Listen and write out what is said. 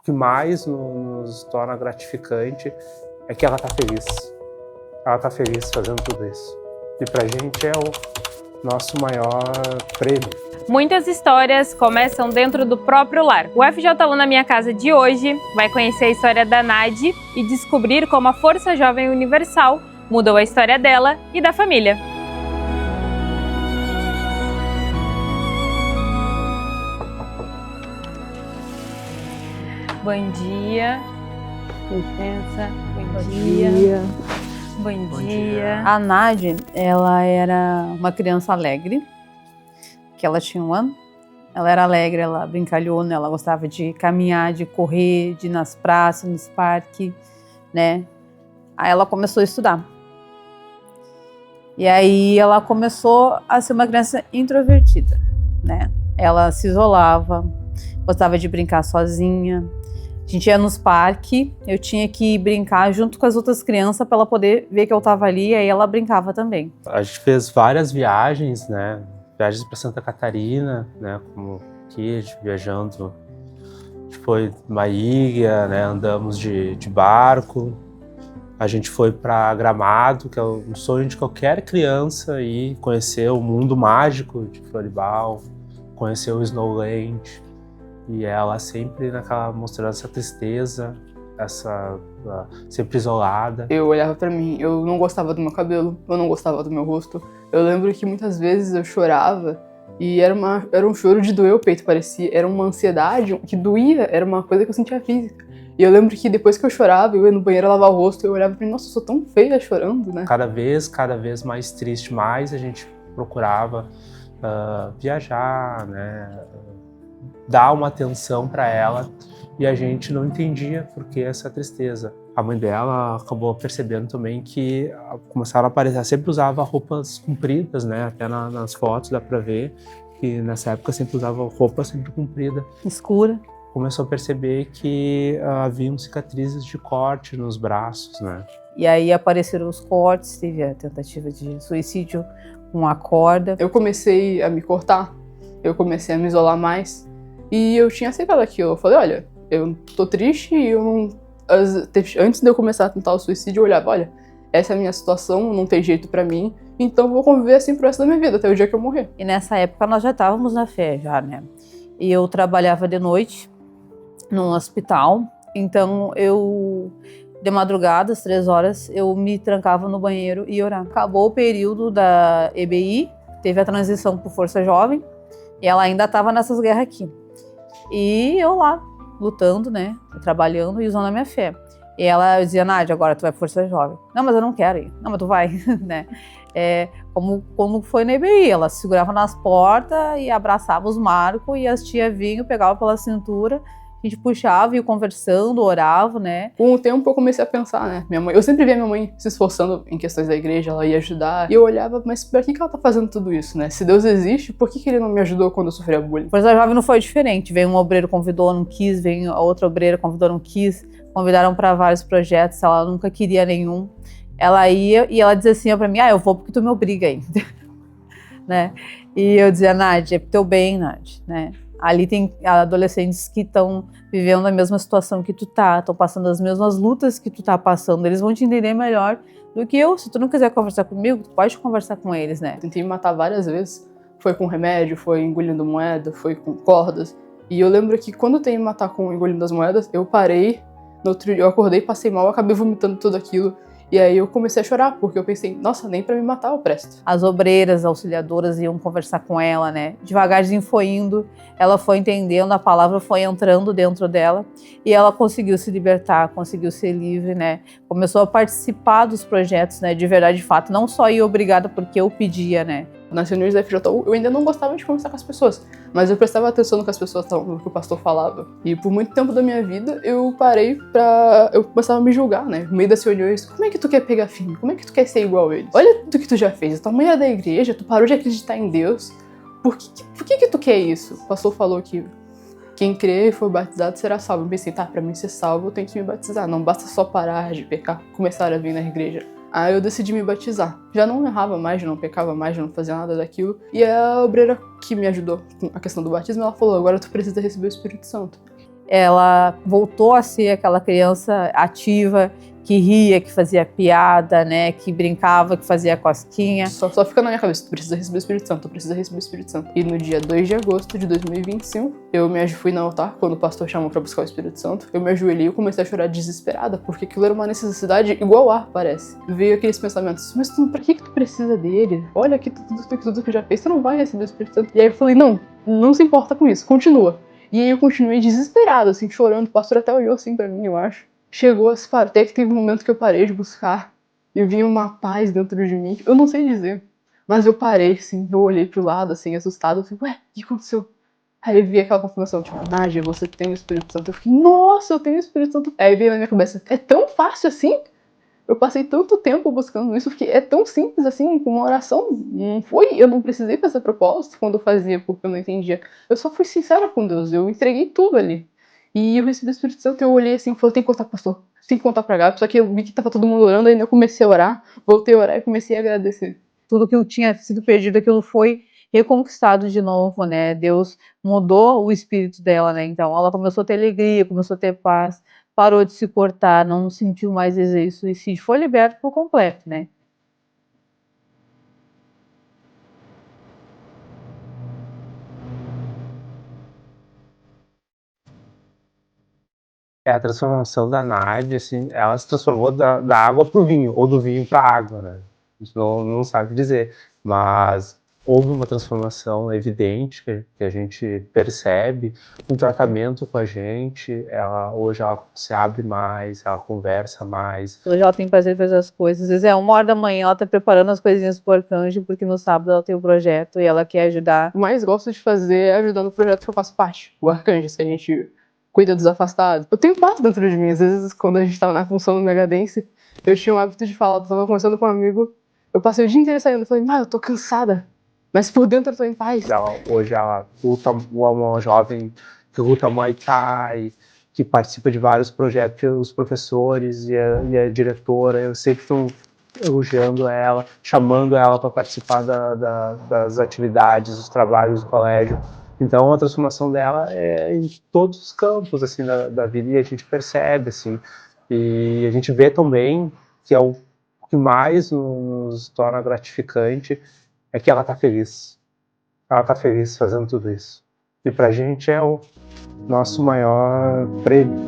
que mais nos torna gratificante é que ela está feliz. Ela está feliz fazendo tudo isso. E pra gente é o nosso maior prêmio. Muitas histórias começam dentro do próprio lar. O FJ Lu na Minha Casa de hoje vai conhecer a história da Nadi e descobrir como a Força Jovem Universal mudou a história dela e da família. Bom dia. Licença. Bom dia. Bom dia. A Nadi, ela era uma criança alegre, que ela tinha 1 ano. Ela era alegre, ela brincalhona, ela gostava de caminhar, de correr, de ir nas praças, nos parques, né? Aí ela começou a estudar. E aí ela começou a ser uma criança introvertida, né? Ela se isolava, gostava de brincar sozinha. A gente ia nos parques, eu tinha que brincar junto com as outras crianças para ela poder ver que eu estava ali, e aí ela brincava também. A gente fez várias viagens, né? Viagens para Santa Catarina, né? Como aqui, a gente viajando. A gente foi numa ilha, né? Andamos de barco. A gente foi para Gramado, que é um sonho de qualquer criança, ir conhecer o mundo mágico de Floribal, conhecer o Snowland. E ela sempre mostrando essa tristeza, sempre isolada. Eu olhava pra mim, eu não gostava do meu cabelo, eu não gostava do meu rosto. Eu lembro que muitas vezes eu chorava e era um choro de doer o peito, parecia. Era uma ansiedade que doía, era uma coisa que eu sentia física. E eu lembro que depois que eu chorava, eu ia no banheiro lavar o rosto, eu olhava pra mim, nossa, eu sou tão feia chorando, né? Cada vez mais triste, mais a gente procurava viajar, né? Dar uma atenção para ela, e a gente não entendia por que essa tristeza. A mãe dela acabou percebendo também que começaram a aparecer, sempre usava roupas compridas, né? Até nas fotos dá para ver que nessa época sempre usava roupa sempre comprida. Escura. Começou a perceber que haviam cicatrizes de corte nos braços, né? E aí apareceram os cortes, teve a tentativa de suicídio com a corda. Eu comecei a me cortar, eu comecei a me isolar mais. E eu tinha aceitado aquilo. Eu falei, olha, eu tô triste e eu não... Antes de eu começar a tentar o suicídio, eu olhava, olha, essa é a minha situação, não tem jeito pra mim, então eu vou conviver assim pro resto da minha vida, até o dia que eu morrer. E nessa época nós já estávamos na fé, já, né? E eu trabalhava de noite num hospital, então eu, de madrugada, às 3 horas, eu me trancava no banheiro e orava. Acabou o período da EBI, teve a transição pro Força Jovem, e ela ainda estava nessas guerras aqui. E eu lá, lutando, né, trabalhando e usando a minha fé. E ela dizia, Nádia, agora tu vai pra Força Jovem. Não, mas eu não quero ir. Não, mas tu vai, né. Como foi na EBI, ela se segurava nas portas e abraçava os marcos e as tia vinham, pegava pela cintura, a gente puxava, ia conversando, orava, né. Com o tempo eu comecei a pensar, né, eu sempre via minha mãe se esforçando em questões da igreja, ela ia ajudar, e eu olhava, mas pra que ela tá fazendo tudo isso, né? Se Deus existe, por que ele não me ajudou quando eu sofria bullying? Força Jovem não foi diferente, veio um obreiro, convidou, não quis, veio a outra obreira, convidou, não quis, convidaram pra vários projetos, ela nunca queria nenhum. Ela ia e ela dizia assim pra mim, eu vou porque tu me obriga aí, né? E eu dizia, Nádia, é pro teu bem, Nádia, né? Ali tem adolescentes que estão vivendo a mesma situação que tu tá, estão passando as mesmas lutas que tu tá passando. Eles vão te entender melhor do que eu. Se tu não quiser conversar comigo, tu pode conversar com eles, né? Tentei me matar várias vezes. Foi com remédio, foi engolindo moeda, foi com cordas. E eu lembro que quando eu tentei me matar com engolindo as moedas, eu parei, no outro dia eu acordei, passei mal, acabei vomitando tudo aquilo. E aí eu comecei a chorar, porque eu pensei, nossa, nem pra me matar eu presto. As obreiras, auxiliadoras iam conversar com ela, né? Devagarzinho foi indo, ela foi entendendo, a palavra foi entrando dentro dela e ela conseguiu se libertar, conseguiu ser livre, né? Começou a participar dos projetos, né? De verdade, de fato, não só ir obrigada porque eu pedia, né? Nas reuniões da FJU, eu ainda não gostava de conversar com as pessoas, mas eu prestava atenção no que as pessoas estavam, no que o pastor falava. E por muito tempo da minha vida, eu começava a me julgar, né? No meio das reuniões, como é que tu quer pegar firme? Como é que tu quer ser igual a eles? Olha tudo que tu já fez, a tua mãe era da igreja, tu parou de acreditar em Deus. Por que tu quer isso? O pastor falou que quem crê e for batizado será salvo. Eu pensei, pra mim ser salvo eu tenho que me batizar, não basta só parar de pecar, começar a vir na igreja. Aí eu decidi me batizar. Já não errava mais, já não pecava mais, já não fazia nada daquilo. E a obreira que me ajudou com a questão do batismo, ela falou, agora tu precisa receber o Espírito Santo. ela voltou a ser aquela criança ativa, que ria, que fazia piada, né, que brincava, que fazia cosquinha. Só fica na minha cabeça, tu precisa receber o Espírito Santo, tu precisa receber o Espírito Santo. E no dia 2 de agosto de 2025, fui no altar, quando o pastor chamou pra buscar o Espírito Santo, eu me ajoelhei e comecei a chorar desesperada, porque aquilo era uma necessidade igual ar, parece. Veio aqueles pensamentos, mas pra que tu precisa dele? Olha aqui tudo que já fez, tu não vai receber o Espírito Santo. E aí eu falei, não se importa com isso, continua. E aí eu continuei desesperado, assim, chorando, o pastor até olhou assim pra mim, eu acho. Chegou, até que teve um momento que eu parei de buscar e vinha uma paz dentro de mim. Eu não sei dizer, mas eu parei, assim, eu olhei pro lado, assim, assustado. Eu falei, ué, o que aconteceu? Aí eu vi aquela confirmação, tipo, Nádia, você tem o Espírito Santo. Eu fiquei, nossa, eu tenho o Espírito Santo. Aí veio na minha cabeça, é tão fácil assim? Eu passei tanto tempo buscando isso, porque é tão simples assim, com uma oração. Eu não precisei fazer propósito quando eu fazia, porque eu não entendia. Eu só fui sincera com Deus, eu entreguei tudo ali. E eu recebi o Espírito Santo, eu olhei assim e falei, tem que contar pro pastor, tem que contar pra Gabi. Só que eu vi que tava todo mundo orando, aí eu comecei a orar, voltei a orar e comecei a agradecer. Tudo que eu tinha sido perdido, aquilo foi reconquistado de novo, né? Deus mudou o espírito dela, né? Então ela começou a ter alegria, começou a ter paz, parou de se cortar, não sentiu mais desejo de suicídio, foi liberto por completo, né? A transformação da Nádia, assim, ela se transformou da água pro vinho, ou do vinho pra água, né? A gente não sabe dizer, mas houve uma transformação evidente que a gente percebe, um tratamento com a gente, hoje ela se abre mais, ela conversa mais. Hoje ela tem prazer em fazer as coisas, às vezes é 1h da manhã, ela tá preparando as coisinhas pro Arcanjo, porque no sábado ela tem o projeto e ela quer ajudar. O que mais gosto de fazer é ajudar no projeto que eu faço parte, o Arcanjo, que a gente cuida dos afastados. Eu tenho paz dentro de mim, às vezes quando a gente tava na função do Megadense, eu tinha o hábito de falar, eu tava conversando com um amigo, eu passei o dia inteiro saindo, eu falei, eu tô cansada, mas por dentro eu tô em paz. Hoje ela luta, uma jovem que luta Muay Thai, que participa de vários projetos, os professores e a diretora, eu sempre estou elogiando ela, chamando ela para participar das atividades, dos trabalhos do colégio. Então a transformação dela é em todos os campos assim da vida, e a gente percebe assim, e a gente vê também que é o que mais nos torna gratificante é que ela está feliz. Ela está feliz fazendo tudo isso. E pra gente é o nosso maior prêmio.